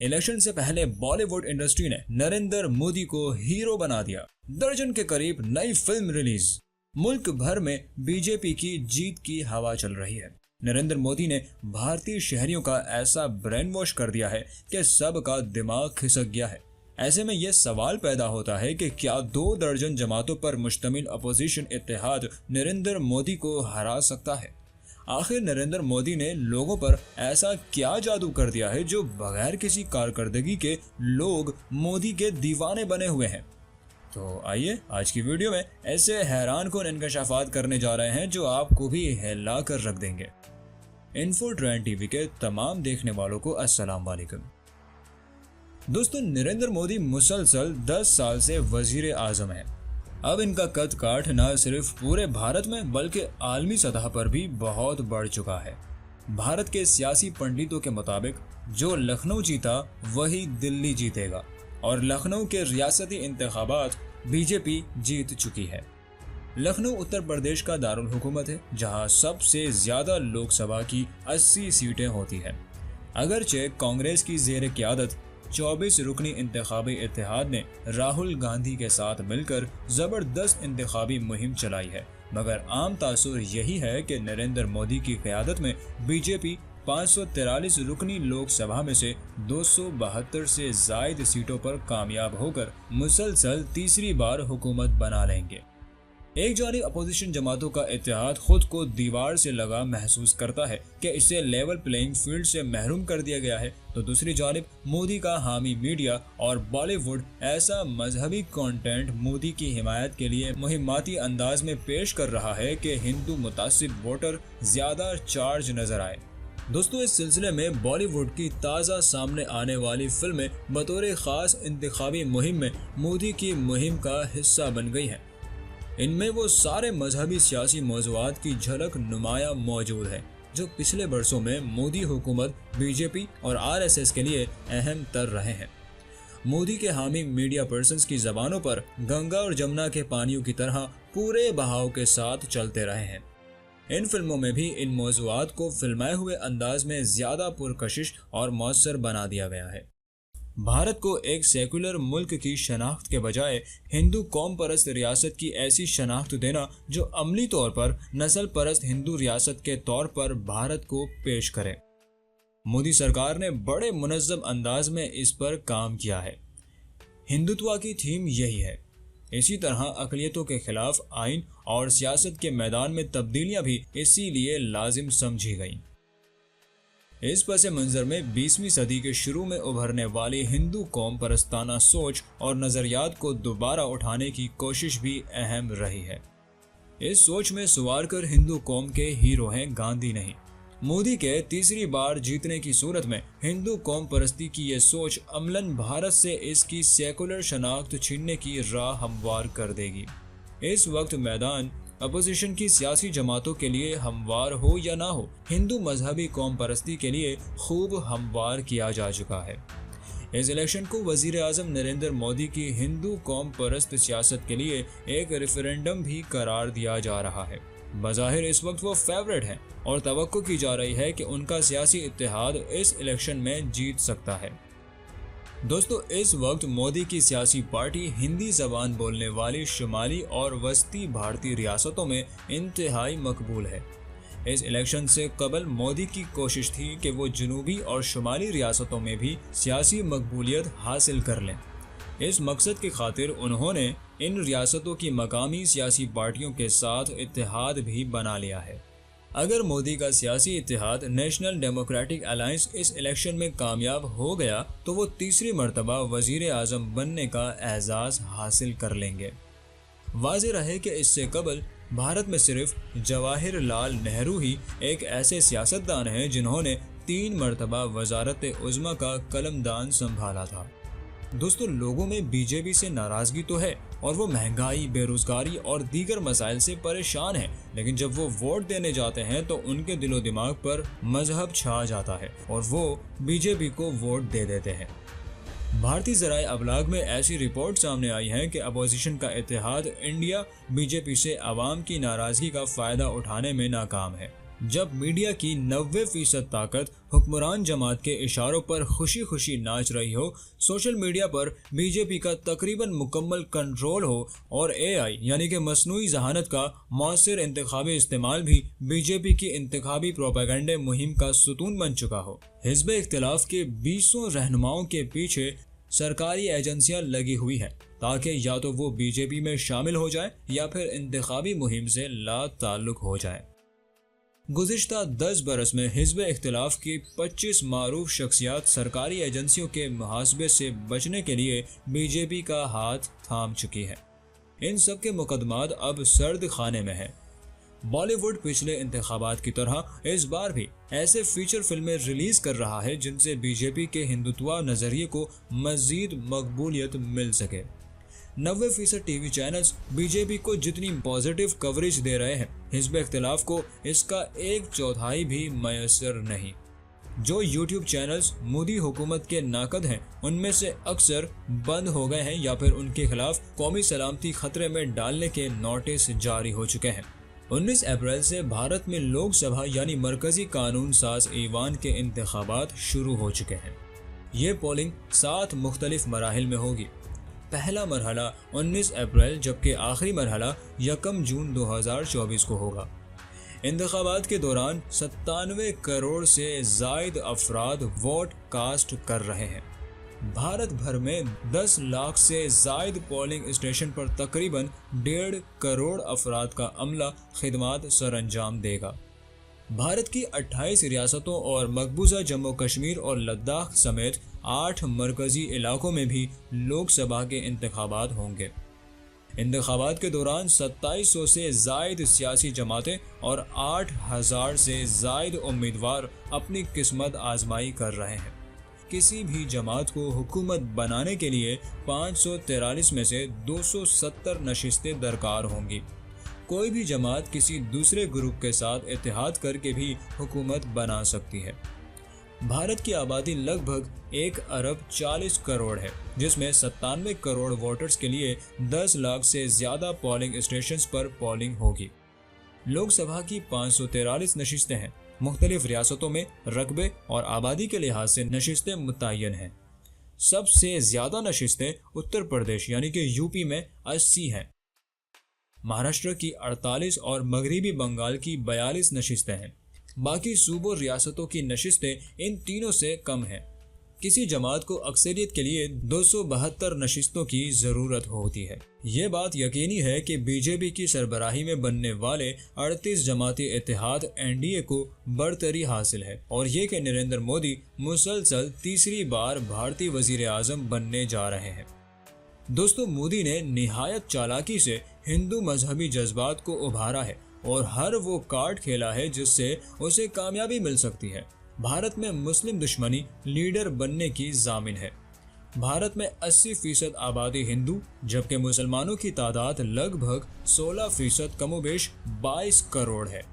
Election से पहले Bollywood industry ने नरेंद्र मोदी को हीरो बना दिया। दर्जन के करीब नई फिल्म रिलीज। मुल्क भर में बीजेपी की जीत की हवा चल रही है। नरेंद्र मोदी ने भारतीय शहरियों का ऐसा ब्रेन वॉश कर दिया है कि सबका दिमाग खिसक गया है। ऐसे में यह सवाल पैदा होता है कि क्या 2 दर्जन जमातों पर मुश्तमिल अपोजिशन इत्तेहाद नरेंद्र मोदी को हरा सकता है? आखिर नरेंद्र मोदी ने लोगों पर ऐसा क्या जादू कर दिया है जो बगैर किसी कारकर्दगी के लोग मोदी के दीवाने बने हुए हैं? तो आइए आज की वीडियो में ऐसे हैरान कुन इंकशाफात करने जा रहे हैं जो आपको भी हिला कर रख देंगे। इन्फो ट्रेंड टीवी के तमाम देखने वालों को अस्सलाम वालेकुम। दोस्तों, नरेंद्र मोदी मुसलसल 10 साल से वजीर आजम है। अब इनका कद काठ न सिर्फ पूरे भारत में बल्कि आलमी सतह पर भी बहुत बढ़ चुका है। भारत के सियासी पंडितों के मुताबिक जो लखनऊ जीता वही दिल्ली जीतेगा और लखनऊ के रियासती इंतखाबात बीजेपी जीत चुकी है। लखनऊ उत्तर प्रदेश का दारुल हुकूमत है, जहां सबसे ज्यादा लोकसभा की 80 सीटें होती हैं। अगरचे कांग्रेस की ज़ेर क़यादत 24 रुकनी इंतखाबी इत्तेहाद ने राहुल गांधी के साथ मिलकर जबरदस्त इंतखाबी मुहिम चलाई है, मगर आम तासुर यही है कि नरेंद्र मोदी की क़यादत में बीजेपी 543 रुकनी लोकसभा में से 272 से ज़ायद सीटों पर कामयाब होकर मुसलसल तीसरी बार हुकूमत बना लेंगे। एक जानिब अपोजिशन जमातों का इत्तेहाद खुद को दीवार से लगा महसूस करता है कि इसे लेवल प्लेइंग फील्ड से महरूम कर दिया गया है, तो दूसरी जानिब मोदी का हामी मीडिया और बॉलीवुड ऐसा मजहबी कंटेंट मोदी की हिमायत के लिए मुहिमाती अंदाज में पेश कर रहा है कि हिंदू मुतासिब वोटर ज्यादा चार्ज नजर आए। दोस्तों, इस सिलसिले में बॉलीवुड की ताज़ा सामने आने वाली फिल्में बतौर खास इंतखाबी मुहिम में मोदी की मुहिम का हिस्सा बन गई हैं। इनमें वो सारे मजहबी सियासी मौज़ूआत की झलक नुमाया मौजूद है जो पिछले बरसों में मोदी हुकूमत, बीजेपी और आरएसएस के लिए अहम तर रहे हैं। मोदी के हामी मीडिया पर्सन्स की ज़बानों पर गंगा और जमुना के पानियों की तरह पूरे बहाव के साथ चलते रहे हैं। इन फिल्मों में भी इन मौज़ूआत को फिल्माए हुए अंदाज में ज़्यादा पुरकशिश और मौसर बना दिया गया है। भारत को एक सेकुलर मुल्क की शनाख्त के बजाय हिंदू कौम परस्त रियासत की ऐसी शनाख्त देना जो अमली तौर पर नस्ल परस्त हिंदू रियासत के तौर पर भारत को पेश करे। मोदी सरकार ने बड़े मुनज़्ज़म अंदाज में इस पर काम किया है। हिंदुत्व की थीम यही है। इसी तरह अक़लियतों के खिलाफ आइन और सियासत के मैदान में तब्दीलियां भी इसीलिए लाजिम समझी गईं। इस पस मंज़र में 20वीं सदी के शुरू में उभरने वाली हिंदू कौम परस्ताना सोच और नज़रियात को दोबारा उठाने की कोशिश भी अहम रही है। इस सोच में सुवार कर हिंदू कौम के हीरो हैं गांधी नहीं। मोदी के तीसरी बार जीतने की सूरत में हिंदू कौम परस्ती की ये सोच अमलन भारत से इसकी सेकुलर शनाख्त छीनने की राह हमवार कर देगी। इस वक्त मैदान अपोजिशन की सियासी जमातों के लिए हमवार हो या ना हो, हिंदू मजहबी कौम परस्ती के लिए खूब हमवार किया जा चुका है। इस इलेक्शन को वजीर आजम नरेंद्र मोदी की हिंदू कौम परस्त सियासत के लिए एक रेफरेंडम भी करार दिया जा रहा है। बज़ाहिर इस वक्त वो फेवरेट हैं और तवक्को की जा रही है कि उनका सियासी इत्तेहाद इस इलेक्शन में जीत सकता है। दोस्तों, इस वक्त मोदी की सियासी पार्टी हिंदी ज़बान बोलने वाली शुमाली और वस्ती भारतीय रियासतों में इंतहाई मकबूल है। इस इलेक्शन से कबल मोदी की कोशिश थी कि वो जनूबी और शुमाली रियासतों में भी सियासी मकबूलियत हासिल कर लें। इस मकसद की खातिर उन्होंने इन रियासतों की मकामी सियासी पार्टियों के साथ इत्तेहाद भी बना लिया है। अगर मोदी का सियासी इत्तेहाद नेशनल डेमोक्रेटिक अलायंस इस इलेक्शन में कामयाब हो गया तो वो तीसरी मरतबा वजीर आजम बनने का एजाज़ हासिल कर लेंगे। वाज़ेह रहे कि इससे कबल भारत में सिर्फ जवाहिरलाल नेहरू ही एक ऐसे सियासतदान हैं जिन्होंने 3 मरतबा वज़ारत उज़्मा का कलमदान संभाला था। दोस्तों, लोगों में बीजेपी से नाराज़गी तो है और वो महंगाई, बेरोजगारी और दीगर मसाइल से परेशान हैं, लेकिन जब वो वोट देने जाते हैं तो उनके दिलो दिमाग पर मजहब छा जाता है और वो बीजेपी को वोट दे देते हैं। भारतीय ज़राए अबलाग में ऐसी रिपोर्ट सामने आई है कि अपोजिशन का इत्तेहाद इंडिया बीजेपी से आवाम की नाराज़गी का फ़ायदा उठाने में नाकाम है। जब मीडिया की 90% ताकत हुक्मरान जमात के इशारों पर खुशी खुशी नाच रही हो, सोशल मीडिया पर बीजेपी का तकरीबन मुकम्मल कंट्रोल हो और एआई यानी कि मसनूई जहानत का मौसर इंतखाबी इस्तेमाल भी बीजेपी की इंतखाबी प्रोपेगेंडे मुहिम का सुतून बन चुका हो, हिज़्ब इख्तिलाफ के 20 रहनुमाओं के पीछे सरकारी एजेंसियां लगी हुई हैं ताकि या तो वो बीजेपी में शामिल हो जाए या फिर इंतखाबी मुहिम से ला ताल्लुक हो जाए। गुज़िश्ता 10 बरस में हिज़्ब इख्तिलाफ की 25 मारूफ शख्सियात सरकारी एजेंसियों के मुहासबे से बचने के लिए बीजेपी का हाथ थाम चुकी है। इन सब के मुकदमात अब सर्द खाने में हैं। बॉलीवुड पिछले इंतखाबात की तरह इस बार भी ऐसे फीचर फिल्में रिलीज कर रहा है जिनसे बीजेपी के हिंदुत्वा नजरिए को मजीद मकबूलियत मिल सके। 90% टीवी चैनल्स बीजेपी को जितनी पॉजिटिव कवरेज दे रहे हैं, हिज़्ब इख्तिलाफ को इसका 1/4 भी मयसर नहीं। जो यूट्यूब चैनल्स मोदी हुकूमत के नाकद हैं, उनमें से अक्सर बंद हो गए हैं या फिर उनके खिलाफ कौमी सलामती खतरे में डालने के नोटिस जारी हो चुके हैं। 19 अप्रैल से भारत में लोकसभा यानी मरकजी कानून साज ईवान के इंतखाबात शुरू हो चुके हैं। ये पोलिंग 7 मुख्तलिफ मराहिल में होगी। पहला मरहला 19 अप्रैल जबकि आखिरी मरहला 1 जून 2024 को होगा। इंतखाबात के दौरान 97 करोड़ से जायद अफराद वोट कास्ट कर रहे हैं। भारत भर में 10 लाख से जायद पोलिंग स्टेशन पर तकरीबन 1.5 करोड़ अफराद का अमला खिदमात सर अंजाम देगा। भारत की 28 रियासतों और मकबूजा जम्मू कश्मीर और लद्दाख समेत 8 मरकजी इलाकों में भी लोकसभा के इंतखाबात होंगे। इंतखाबात के दौरान 2700 से जायद सियासी जमातें और 8000 से जायद उम्मीदवार अपनी किस्मत आजमाई कर रहे हैं। किसी भी जमात को हुकूमत बनाने के लिए 543 में से 270 नशिस्तें दरकार होंगी। कोई भी जमात किसी दूसरे ग्रुप के साथ इत्तेहाद करके भी हुकूमत बना सकती है। भारत की आबादी लगभग 1 अरब 40 करोड़ है, जिसमें 97 करोड़ वोटर्स के लिए 10 लाख से ज़्यादा पोलिंग स्टेशंस पर पोलिंग होगी। लोकसभा की 543 नशिस्तें हैं। मुख्तलिफ रियासतों में रकबे और आबादी के लिहाज से नशिस्तें मुतय्यन हैं। सबसे ज़्यादा नशिस्तें उत्तर प्रदेश यानी कि यूपी में 80 हैं। महाराष्ट्र की 48 और मगरबी बंगाल की 42 नशिस्तें हैं। बाकी सूबों रियासतों की नशिस्तें इन तीनों से कम हैं। किसी जमात को अक्सरियत के लिए 272 नशिस्तों की ज़रूरत होती है। ये बात यकीनी है कि बीजेपी की सरबराही में बनने वाले 38 जमाती इत्तेहाद एनडीए को बरतरी हासिल है और ये कि नरेंद्र मोदी मुसलसल तीसरी बार भारतीय वजीर आज़म बनने जा रहे हैं। दोस्तों, मोदी ने निहायत चालाकी से हिंदू मजहबी जज्बात को उभारा है और हर वो कार्ड खेला है जिससे उसे कामयाबी मिल सकती है। भारत में मुस्लिम दुश्मनी लीडर बनने की जामिन है। भारत में 80% आबादी हिंदू जबकि मुसलमानों की तादाद लगभग 16% कमोबेश 22 करोड़ है।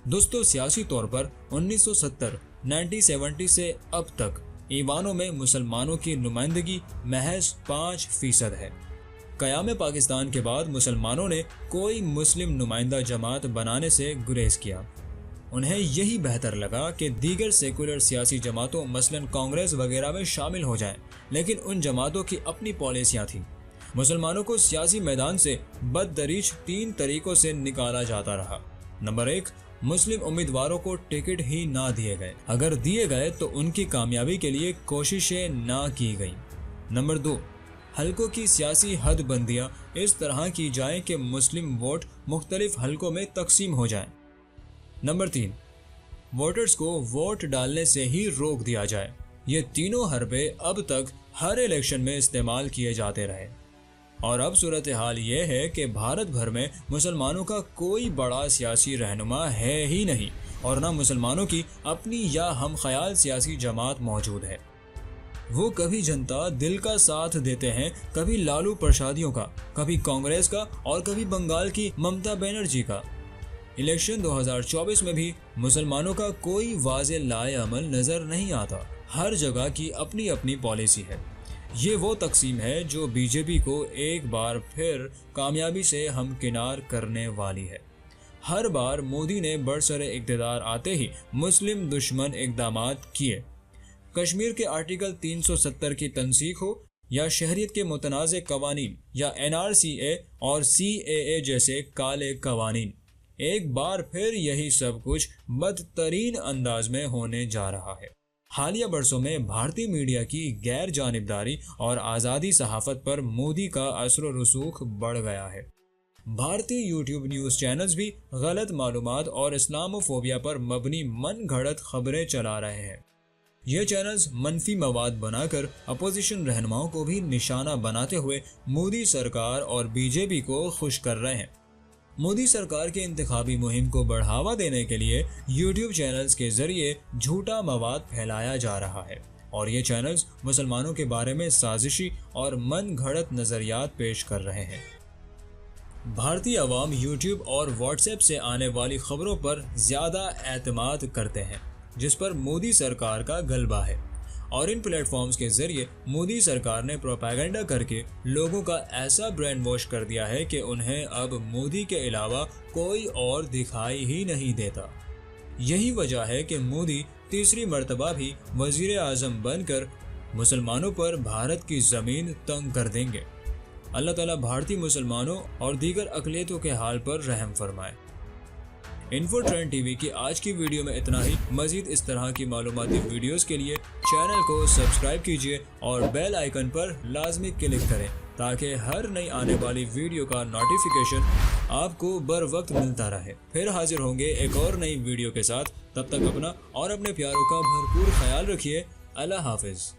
दोस्तों, सियासी तौर पर 1970 से अब तक ईवानों में मुसलमानों की नुमाइंदगी महज 5% है। क़याम पाकिस्तान के बाद मुसलमानों ने कोई मुस्लिम नुमाइंदा जमात बनाने से गुरेज किया। उन्हें यही बेहतर लगा कि दीगर सेकुलर सियासी जमातों मसलन कांग्रेस वगैरह में शामिल हो जाएं, लेकिन उन जमातों की अपनी पॉलिसियां थीं। मुसलमानों को सियासी मैदान से बदतरीज 3 तरीकों से निकाला जाता रहा। नंबर 1, मुस्लिम उम्मीदवारों को टिकट ही ना दिए गए। अगर दिए गए तो उनकी कामयाबी के लिए कोशिशें ना की गईं। नंबर 2, हलकों की सियासी हदबंदियां इस तरह की जाएं कि मुस्लिम वोट मुख्तलिफ हलकों में तकसीम हो जाएं। नंबर 3, वोटर्स को वोट डालने से ही रोक दिया जाए। ये तीनों हरबे अब तक हर इलेक्शन में इस्तेमाल किए जाते रहे और अब सूरत हाल ये है कि भारत भर में मुसलमानों का कोई बड़ा सियासी रहनुमा है ही नहीं और ना मुसलमानों की अपनी या हम ख्याल सियासी जमात मौजूद है। वो कभी जनता दिल का साथ देते हैं, कभी लालू प्रसादियों का, कभी कांग्रेस का और कभी बंगाल की ममता बनर्जी का। इलेक्शन 2024 में भी मुसलमानों का कोई वाज़े लाए अमल नज़र नहीं आता। हर जगह की अपनी अपनी पॉलिसी है। ये वो तकसीम है जो बीजेपी को एक बार फिर कामयाबी से हमकिनार करने वाली है। हर बार मोदी ने बरसरे इक़्तिदार आते ही मुस्लिम दुश्मन इक़दामात किए। कश्मीर के आर्टिकल 370 की तंसीख हो या शहरियत के मुतनाज़ कवानीन या NRCA और CAA जैसे काले कवानीन, एक बार फिर यही सब कुछ बदतरीन अंदाज में होने जा रहा है। हालिया बरसों में भारतीय मीडिया की गैर जानिबदारी और आज़ादी सहाफ़त पर मोदी का असर व रसूख बढ़ गया है। भारतीय यूट्यूब न्यूज़ चैनल्स भी गलत मालूमात और इस्लामोफोबिया पर मबनी मन घड़त खबरें चला रहे हैं। ये चैनल्स मनफी मवाद बनाकर अपोजिशन रहनुमाओं को भी निशाना बनाते हुए मोदी सरकार और बीजेपी को खुश कर रहे हैं। मोदी सरकार के इंतखाबी मुहिम को बढ़ावा देने के लिए यूट्यूब चैनल्स के जरिए झूठा मवाद फैलाया जा रहा है और ये चैनल्स मुसलमानों के बारे में साजिशी और मन घड़त नज़रियात पेश कर रहे हैं। भारतीय अवाम यूट्यूब और व्हाट्सएप से आने वाली खबरों पर ज़्यादा एतमाद करते हैं, जिस पर मोदी सरकार का गलबा है, और इन प्लेटफॉर्म्स के जरिए मोदी सरकार ने प्रोपेगेंडा करके लोगों का ऐसा ब्रेन वॉश कर दिया है कि उन्हें अब मोदी के अलावा कोई और दिखाई ही नहीं देता। यही वजह है कि मोदी तीसरी मर्तबा भी वजीर आज़म बनकर मुसलमानों पर भारत की ज़मीन तंग कर देंगे। अल्लाह ताला भारतीय मुसलमानों और दीगर अक़लियतों के हाल पर रहम फरमाए। इन्फो ट्रेंड टीवी की आज की वीडियो में इतना ही। मजीद इस तरह की मालूमाती वीडियोस के लिए चैनल को सब्सक्राइब कीजिए और बेल आइकन पर लाजमी क्लिक करें ताकि हर नई आने वाली वीडियो का नोटिफिकेशन आपको बर वक्त मिलता रहे। फिर हाजिर होंगे एक और नई वीडियो के साथ। तब तक अपना और अपने प्यारों का भरपूर ख्याल रखिए। अल्लाह हाफिज़।